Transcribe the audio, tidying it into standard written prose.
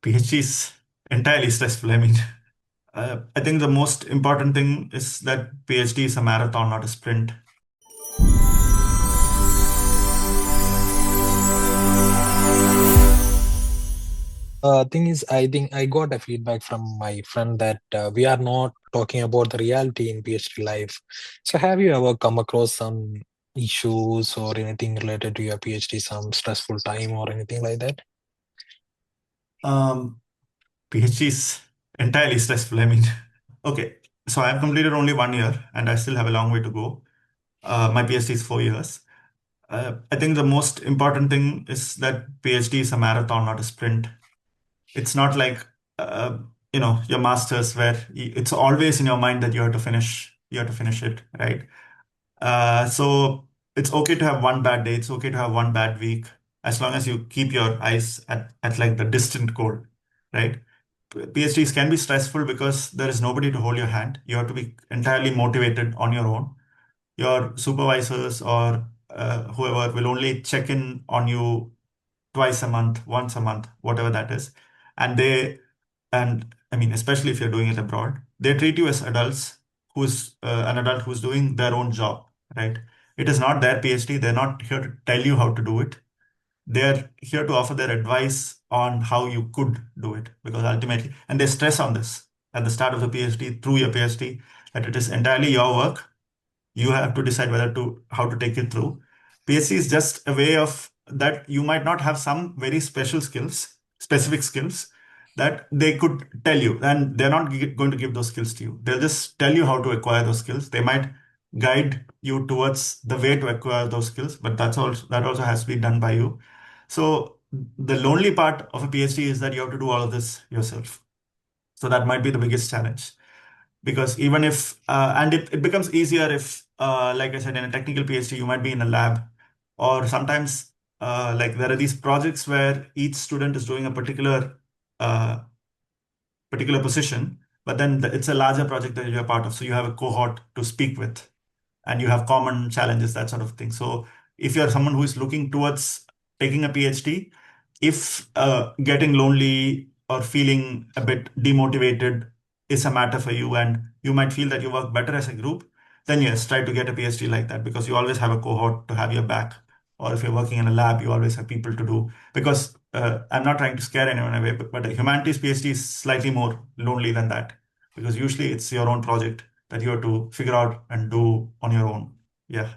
PhD is entirely stressful. I think the most important thing is that PhD is a marathon, not a sprint. Thing is, I think I got a feedback from my friend that we are not talking about the reality in PhD life. So, have you ever come across some issues or anything related to your PhD, some stressful time or anything like that? Um, PhD is entirely stressful. Okay, so I've completed only 1 year and I still have a long way to go. My PhD is 4 years. I think the most important thing is that PhD is a marathon, not a sprint. It's not like, uh, your master's where it's always in your mind that you have to finish it, right? So it's okay to have one bad day. It's okay to have one bad week, as long as you keep your eyes at like the distant goal, right? PhDs can be stressful because there is nobody to hold your hand. You have to be entirely motivated on your own. Your supervisors or whoever will only check in on you twice a month, once a month, whatever that is. And especially if you're doing it abroad, they treat you as adults who's an adult who's doing their own job, right? It is not their PhD. They're not here to tell you how to do it. They're here to offer their advice on how you could do it because ultimately, and they stress on this at the start of the PhD, through your PhD, that it is entirely your work. You have to decide whether to how to take it through. PhD is just a way of that you might not have some very special skills, specific skills that they could tell you, and they're not going to give those skills to you. They'll just tell you how to acquire those skills. They might guide you towards the way to acquire those skills, but that also has to be done by you. So the lonely part of a PhD is that you have to do all of this yourself. So that might be the biggest challenge because even if and it becomes easier if like I said, in a technical PhD you might be in a lab, or sometimes like there are these projects where each student is doing a uh, particular position, but then it's a larger project that you're part of, so you have a cohort to speak with and you have common challenges, that sort of thing. So if you're someone who is looking towards taking a PhD, if getting lonely or feeling a bit demotivated is a matter for you, and you might feel that you work better as a group, then yes, try to get a PhD like that because you always have a cohort to have your back. Or if you're working in a lab, you always have people to do. Because I'm not trying to scare anyone away, but a humanities PhD is slightly more lonely than that because usually it's your own project that you have to figure out and do on your own. Yeah.